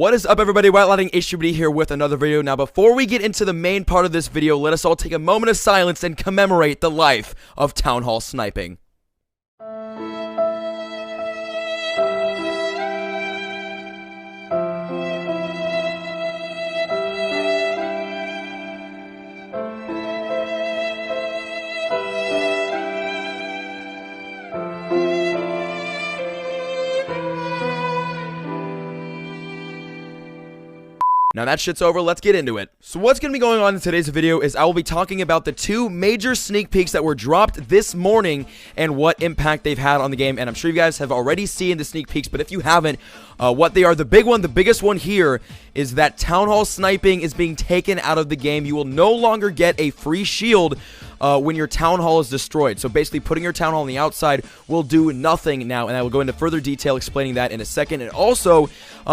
What is up, everybody? Whitelightning HBD here with another video. Now, before we get into the main part of this video, let us all take a moment of silence and commemorate the life of Town Hall sniping. Now that shit's over, let's get into it. So what's going to be going on in today's video is I will be talking about the two major sneak peeks that were dropped this morning and what impact they've had on the game. And I'm sure you guys have already seen the sneak peeks, but if you haven't, what they are, the biggest one here is that Town Hall sniping is being taken out of the game. You will no longer get a free shield when your Town Hall is destroyed. So basically putting your Town Hall on the outside will do nothing now, and I will go into further detail explaining that in a second. And also,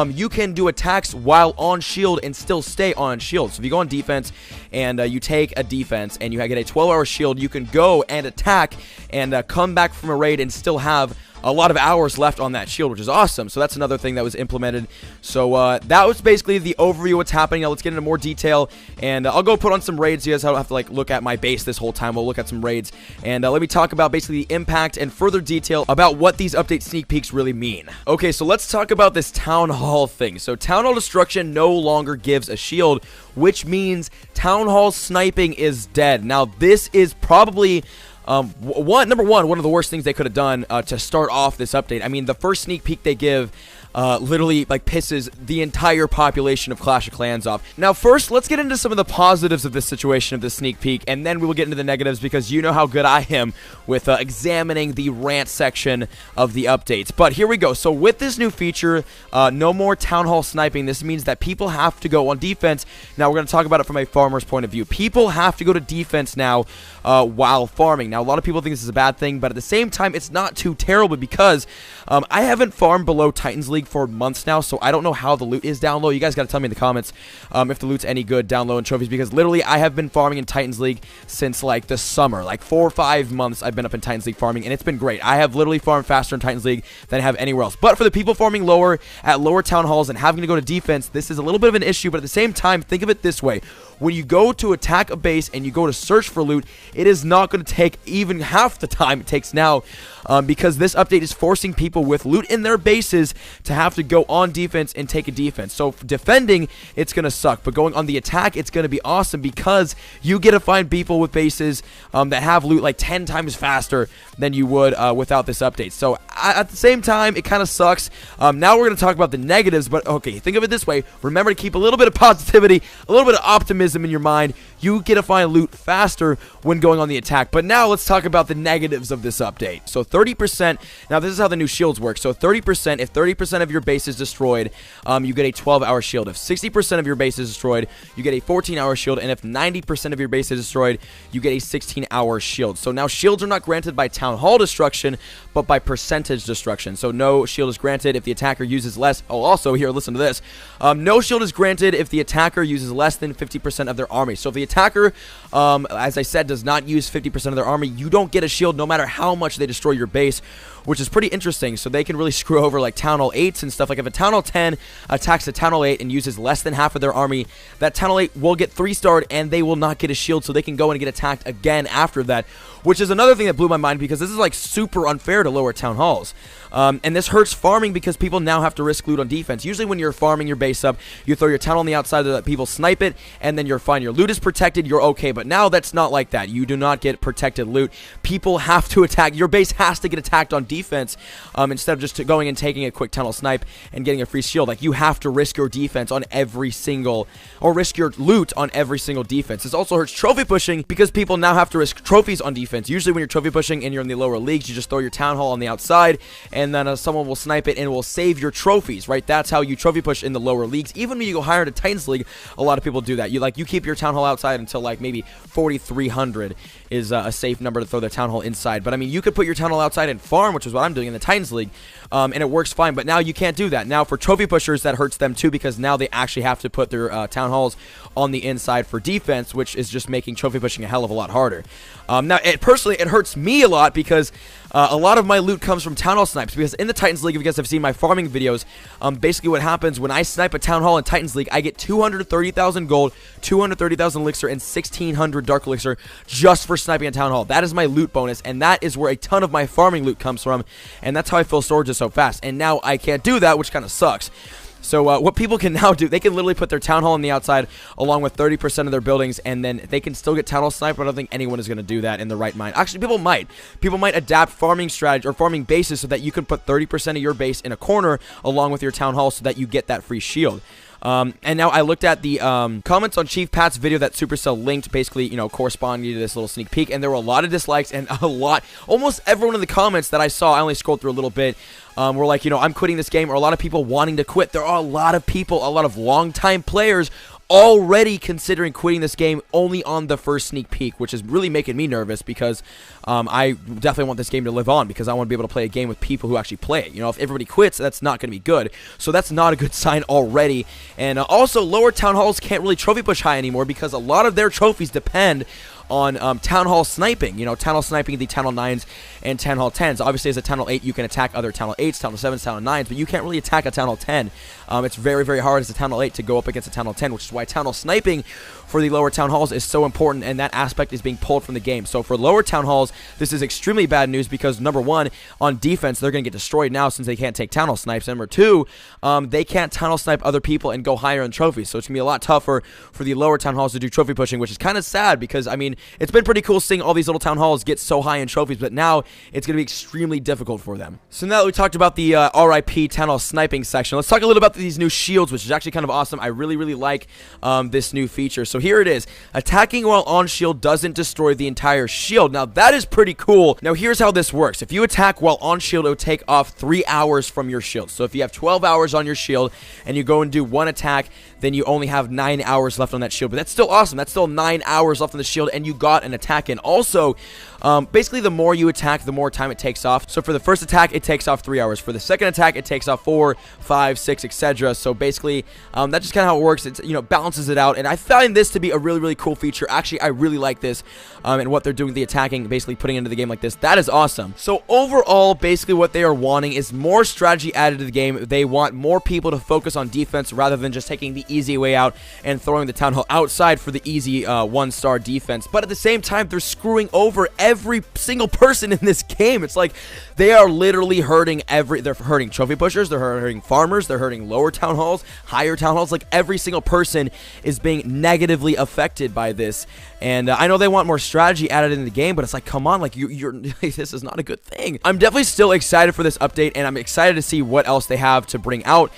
you can do attacks while on shield and still stay on shield. So if you go on defense and you take a defense and you get a 12-hour shield, you can go and attack and come back from a raid and still have a lot of hours left on that shield, which is awesome. So that's another thing that was implemented. So that was basically the overview of what's happening. Now let's get into more detail, and I'll go put on some raids. You guys don't have to like look at my base this whole time. We'll look at some raids, and let me talk about basically the impact and further detail about what these update sneak peeks really mean. Okay, so let's talk about this Town Hall thing. So Town Hall destruction no longer gives a shield, which means Town Hall sniping is dead. Now this is probably number one, one of the worst things they could have done to start off this update. I mean, the first sneak peek they give literally like pisses the entire population of Clash of Clans off. Now first, let's get into some of the positives of this situation, of this sneak peek, and then we will get into the negatives, because you know how good I am with examining the rant section of the updates. But here we go. So with this new feature, no more Town Hall sniping. This means that people have to go on defense. Now we're going to talk about it from a farmer's point of view. People have to go to defense now while farming. Now a lot of people think this is a bad thing, but at the same time it's not too terrible, because I haven't farmed below Titans League for months now, so I don't know how the loot is down low. You guys got to tell me in the comments if the loot's any good down low in trophies, because literally I have been farming in Titans League since like the summer. Like 4 or 5 months I've been up in Titans League farming, and it's been great. I have literally farmed faster in Titans League than I have anywhere else. But for the people farming lower at lower town halls and having to go to defense, this is a little bit of an issue. But at the same time, think of it this way: when you go to attack a base and you go to search for loot, it is not going to take even half the time it takes now, because this update is forcing people with loot in their bases to have to go on defense and take a defense. So defending, it's going to suck, but going on the attack, it's going to be awesome, because you get to find people with bases that have loot like 10 times faster than you would without this update. So at the same time, it kind of sucks. Now we're going to talk about the negatives, but okay, think of it this way. Remember to keep a little bit of positivity, a little bit of optimism in your mind. You get to find loot faster when going on the attack. But now let's talk about the negatives of this update. So 30%, now this is how the new shields work. So 30%, if 30% of your base is destroyed, you get a 12-hour shield. If 60% of your base is destroyed, you get a 14-hour shield. And if 90% of your base is destroyed, you get a 16-hour shield. So now shields are not granted by Town Hall destruction, but by percentage destruction. So no shield is granted if the attacker uses less. Oh, also here, listen to this. No shield is granted if the attacker uses less than 50% of their army. So if the attacker, as I said, does not use 50% of their army, you don't get a shield no matter how much they destroy your base, which is pretty interesting. So they can really screw over like Town Hall 8s and stuff. Like if a Town Hall 10 attacks a Town Hall 8 and uses less than half of their army, that Town Hall 8 will get 3-starred and they will not get a shield, so they can go and get attacked again after that, which is another thing that blew my mind, because this is like super unfair to lower town halls. And this hurts farming, because people now have to risk loot on defense. Usually when you're farming your base up, you throw your town on the outside so that people snipe it, and then you're fine. Your loot is protected, you're okay. But now that's not like that. You do not get protected loot. People have to attack. Your base has to get attacked on defense instead of just going and taking a quick tunnel snipe and getting a free shield. Like, you have to risk your defense on every single, or risk your loot on every single defense. This also hurts trophy pushing, because people now have to risk trophies on defense. Usually when you're trophy pushing and you're in the lower leagues, you just throw your town hall on the outside, and then someone will snipe it and it will save your trophies, right? That's how you trophy push in the lower leagues. Even when you go higher to Titans League, a lot of people do that. You keep your town hall outside until like maybe 4,300 is a safe number to throw their town hall inside. But I mean, you could put your town hall outside and farm, which is what I'm doing in the Titans League, and it works fine. But now you can't do that. Now for trophy pushers, that hurts them too, because now they actually have to put their town halls on the inside for defense, which is just making trophy pushing a hell of a lot harder. Now, personally, it hurts me a lot, because a lot of my loot comes from Town Hall snipes, because in the Titans League, if you guys have seen my farming videos, basically what happens when I snipe a Town Hall in Titans League, I get 230,000 gold, 230,000 elixir, and 1,600 dark elixir just for sniping a Town Hall. That is my loot bonus, and that is where a ton of my farming loot comes from, and that's how I fill storages so fast. And now I can't do that, which kind of sucks. So what people can now do, they can literally put their Town Hall on the outside along with 30% of their buildings, and then they can still get Town Hall sniped, but I don't think anyone is going to do that in the right mind. Actually, people might. People might adapt farming strategy or farming bases so that you can put 30% of your base in a corner along with your Town Hall so that you get that free shield. And now I looked at the comments on Chief Pat's video that Supercell linked, basically, you know, corresponding to this little sneak peek, and there were a lot of dislikes and almost everyone in the comments that I saw, I only scrolled through a little bit, were like, you know, I'm quitting this game, or a lot of people wanting to quit. There are a lot of people, a lot of long-time players already considering quitting this game only on the first sneak peek, which is really making me nervous, because I definitely want this game to live on, because I want to be able to play a game with people who actually play it. You know, if everybody quits, that's not going to be good. So that's not a good sign already. And also, lower Town Halls can't really trophy push high anymore, because a lot of their trophies depend on Town Hall sniping. You know, Town Hall sniping the Town Hall 9s and Town Hall 10s. Obviously, as a Town Hall 8, you can attack other Town Hall 8s, Town Hall 7s, Town Hall 9s, but you can't really attack a Town Hall 10. It's very, very hard as a Town Hall 8 to go up against a Town Hall 10, which is why Town Hall sniping for the lower Town Halls is so important, and that aspect is being pulled from the game. So for lower Town Halls, this is extremely bad news, because number one, on defense, they're going to get destroyed now since they can't take Town Hall snipes. Number two, they can't Town Hall snipe other people and go higher in trophies. So it's going to be a lot tougher for the lower Town Halls to do trophy pushing, which is kind of sad, because, I mean, it's been pretty cool seeing all these little Town Halls get so high in trophies, but now it's going to be extremely difficult for them. So now that we talked about the RIP Town Hall sniping section, let's talk a little about these new shields, which is actually kind of awesome. I really, really like this new feature. So here it is. Attacking while on shield doesn't destroy the entire shield. Now, that is pretty cool. Now, here's how this works. If you attack while on shield, it will take off 3 hours from your shield. So if you have 12 hours on your shield and you go and do one attack, then you only have 9 hours left on that shield. But that's still awesome. That's still 9 hours left on the shield, and you got an attack in. Also, basically, the more you attack, the more time it takes off. So for the first attack, it takes off 3 hours. For the second attack, it takes off 4, 5, 6, etc. So basically, that's just kind of how it works. It's, you know, balances it out, and I find this to be a really, really cool feature. Actually, I really like this, and what they're doing with the attacking, basically putting into the game like this. That is awesome. So overall, basically what they are wanting is more strategy added to the game. They want more people to focus on defense rather than just taking the easy way out and throwing the Town Hall outside for the easy 1-star defense. But at the same time, they're screwing over every single person in this game. It's like they are literally hurting they're hurting trophy pushers, they're hurting farmers, they're hurting lower Town Halls, higher Town Halls. Like, every single person is being negatively affected by this. And I know they want more strategy added in the game, but it's like, come on, like, you're this is not a good thing. I'm definitely still excited for this update, and I'm excited to see what else they have to bring out.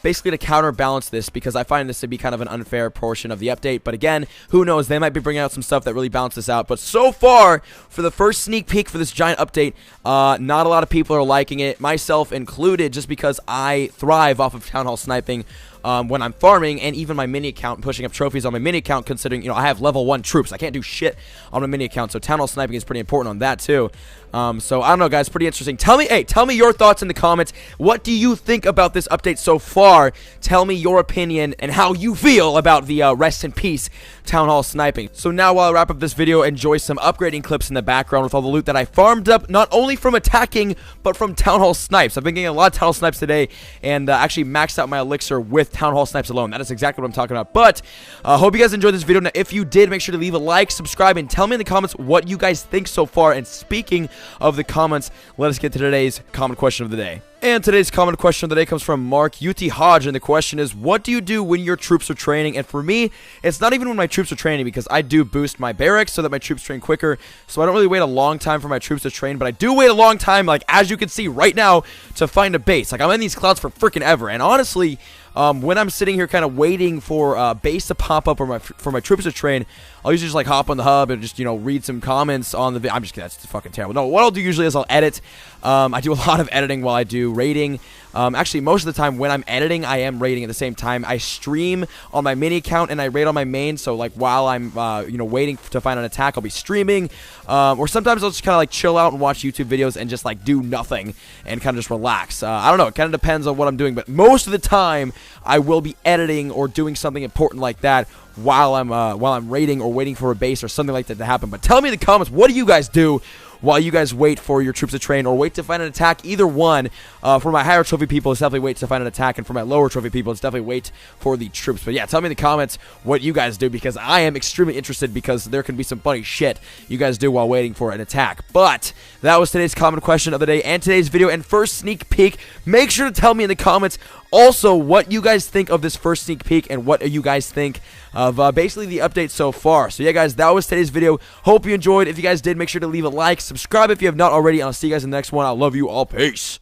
Basically to counterbalance this, because I find this to be kind of an unfair portion of the update. But again, who knows, they might be bringing out some stuff that really balance this out. But so far, for the first sneak peek for this giant update, not a lot of people are liking it, myself included, just because I thrive off of Town Hall sniping when I'm farming, and even my mini account, pushing up trophies on my mini account, considering, you know, I have level 1 troops. I can't do shit on my mini account, so Town Hall sniping is pretty important on that too. So I don't know, guys, pretty interesting. Tell me your thoughts in the comments. What do you think about this update so far? Tell me your opinion and how you feel about the rest in peace Town Hall sniping. So now, while I wrap up this video, enjoy some upgrading clips in the background with all the loot that I farmed up, not only from attacking, but from Town Hall snipes. I've been getting a lot of Town Hall snipes today, and actually maxed out my elixir with Town Hall snipes alone. That is exactly what I'm talking about. But hope you guys enjoyed this video. Now, if you did, make sure to leave a like, subscribe, and tell me in the comments what you guys think so far. And speaking of the comments, let us get to today's comment question of the day. And today's comment question of the day comes from Mark UT Hodge, and the question is, what do you do when your troops are training? And for me, it's not even when my troops are training, because I do boost my barracks so that my troops train quicker, so I don't really wait a long time for my troops to train, but I do wait a long time, like, as you can see right now, to find a base. Like, I'm in these clouds for freaking ever, and honestly, when I'm sitting here kind of waiting for base to pop up or for my troops to train, I'll usually just like hop on the hub and just, you know, read some comments on the video. I'm just kidding, that's fucking terrible. No, what I'll do usually is I'll edit. I do a lot of editing while I do raiding. Actually, most of the time when I'm editing, I am raiding at the same time. I stream on my mini account and I raid on my main. So like while I'm you know, waiting to find an attack, I'll be streaming. Or sometimes I'll just kind of like chill out and watch YouTube videos and just like do nothing and kind of just relax. I don't know, it kind of depends on what I'm doing, but most of the time I will be editing or doing something important like that while I'm raiding or waiting for a base or something like that to happen. But tell me in the comments, what do you guys do while you guys wait for your troops to train or wait to find an attack. Either one. For my higher trophy people, it's definitely wait to find an attack, and for my lower trophy people, it's definitely wait for the troops. But yeah, tell me in the comments what you guys do, because I am extremely interested, because there can be some funny shit you guys do while waiting for an attack. But that was today's comment question of the day and today's video and first sneak peek. Make sure to tell me in the comments also what you guys think of this first sneak peek and what you guys think of basically the update so far. So yeah, guys, that was today's video. Hope you enjoyed. If you guys did, make sure to leave a like, subscribe if you have not already, and I'll see you guys in the next one. I love you all. Peace.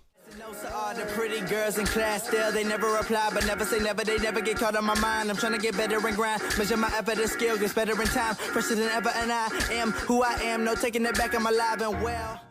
The pretty girls in class still, they never reply, but never say never, they never get caught on my mind. I'm trying to get better and grind, measure my effort and skill, gets better in time, fresher than ever, and I am who I am, no taking it back, I'm alive and well.